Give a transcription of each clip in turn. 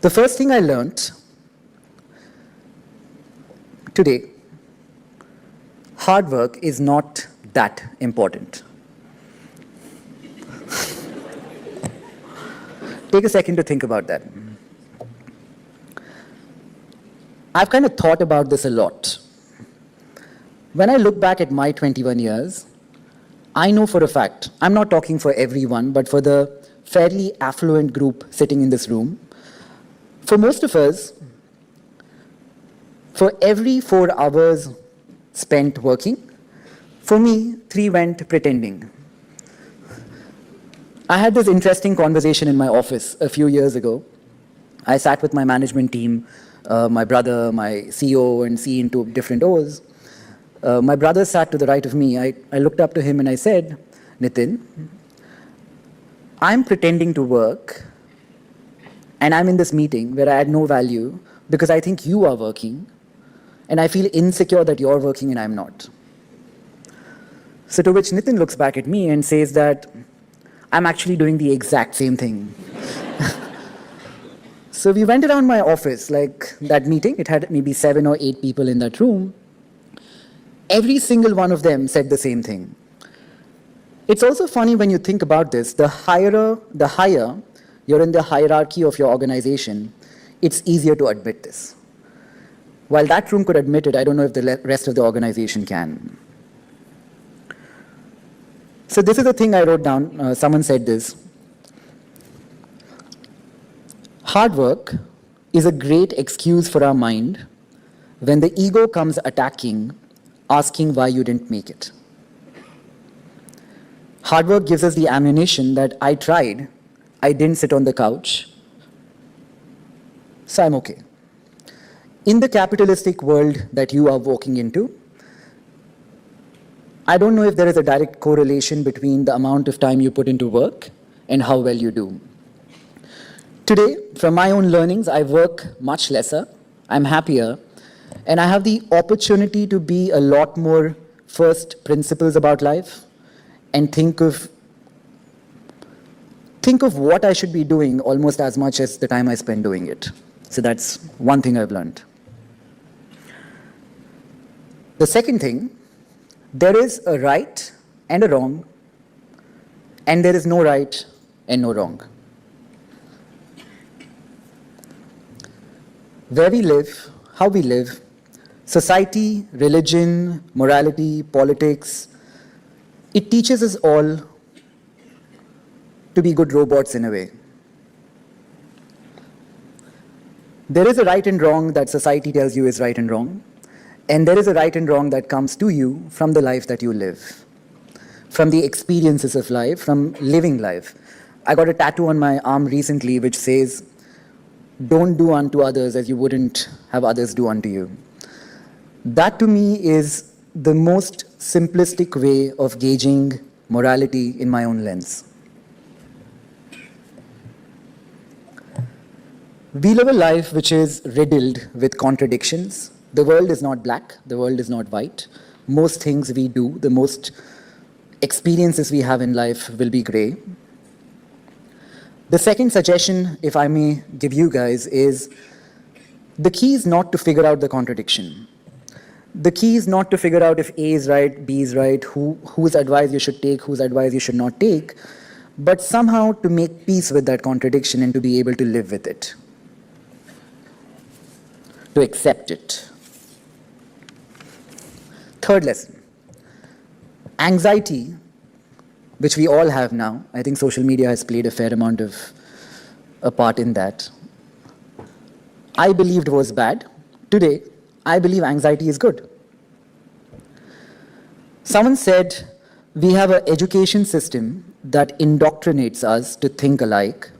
The first thing I learned today, hard work is not that important. Take a second to think about that. I've kind of thought about this a lot. When I look back at my 21 years, I know for a fact, I'm not talking for everyone, but for the fairly affluent group sitting in this room, for most of us, for every 4 hours spent working, for me, 3 went pretending. I had this interesting conversation in my office a few years ago. I sat with my management team, my brother, my CEO, and C into different O's. My brother sat to the right of me. I looked up to him and I said, Nitin, I'm pretending to work, and I'm in this meeting where I add no value because I think you are working, and I feel insecure that you're working and I'm not. So to which Nitin looks back at me and says that I'm actually doing the exact same thing. So we went around my office, like that meeting. It had maybe 7 or 8 people in that room. Every single one of them said the same thing. It's also funny when you think about this, the higher you're in the hierarchy of your organization, it's easier to admit this. While that room could admit it, I don't know if the rest of the organization can. So this is the thing I wrote down. Someone said this. Hard work is a great excuse for our mind when the ego comes attacking, asking why you didn't make it. Hard work gives us the ammunition that I tried, I didn't sit on the couch, so I'm okay. In the capitalistic world that you are walking into, I don't know if there is a direct correlation between the amount of time you put into work and how well you do. Today, from my own learnings, I work much lesser, I'm happier, and I have the opportunity to be a lot more first principles about life and think of what I should be doing almost as much as the time I spend doing it. So that's one thing I've learned. The second thing, there is a right and a wrong, and there is no right and no wrong. Where we live, how we live, society, religion, morality, politics, it teaches us all to be good robots in a way. There is a right and wrong that society tells you is right and wrong, and there is a right and wrong that comes to you from the life that you live, from the experiences of life, from living life. I got a tattoo on my arm recently which says, "Don't do unto others as you wouldn't have others do unto you." That to me is the most simplistic way of gauging morality in my own lens. We live a life which is riddled with contradictions. The world is not black, the world is not white. Most things we do, the most experiences we have in life will be gray. The second suggestion, if I may give you guys, is the key is not to figure out the contradiction. The key is not to figure out if A is right, B is right, whose advice you should take, whose advice you should not take, but somehow to make peace with that contradiction and to be able to live with it, to accept it. Third lesson, anxiety, which we all have now. I think social media has played a fair amount of a part in that. I believed was bad. Today, I believe anxiety is good. Someone said we have an education system that indoctrinates us to think alike,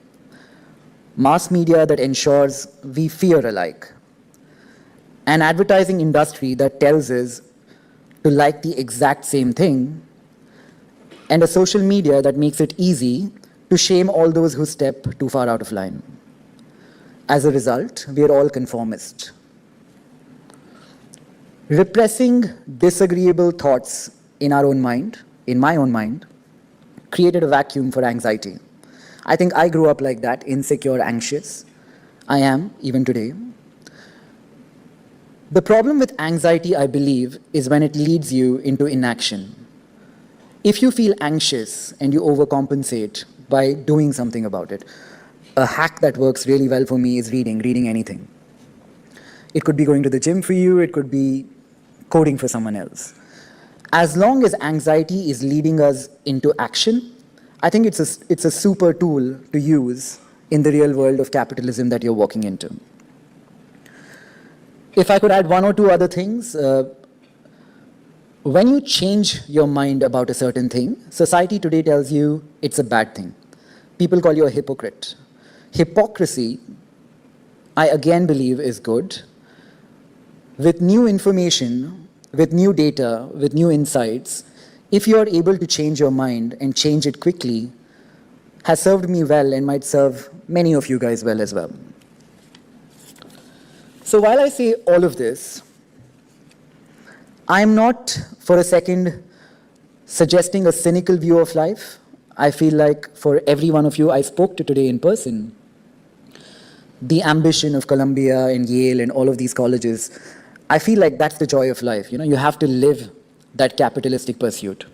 mass media that ensures we fear alike, an advertising industry that tells us to like the exact same thing, and a social media that makes it easy to shame all those who step too far out of line. As a result, we are all conformist. Repressing disagreeable thoughts in our own mind, in my own mind, created a vacuum for anxiety. I think I grew up like that, insecure, anxious. I am, even today. The problem with anxiety, I believe, is when it leads you into inaction. If you feel anxious and you overcompensate by doing something about it, a hack that works really well for me is reading anything. It could be going to the gym for you, it could be coding for someone else. As long as anxiety is leading us into action, I think it's a super tool to use in the real world of capitalism that you're walking into. If I could add one or two other things, when you change your mind about a certain thing, society today tells you it's a bad thing. People call you a hypocrite. Hypocrisy, I again believe, is good. With new information, with new data, with new insights, if you are able to change your mind and change it quickly, has served me well and might serve many of you guys well as well. So while I say all of this, I'm not for a second suggesting a cynical view of life. I feel like for every one of you I spoke to today in person, the ambition of Columbia and Yale and all of these colleges, I feel like that's the joy of life. You have to live that capitalistic pursuit.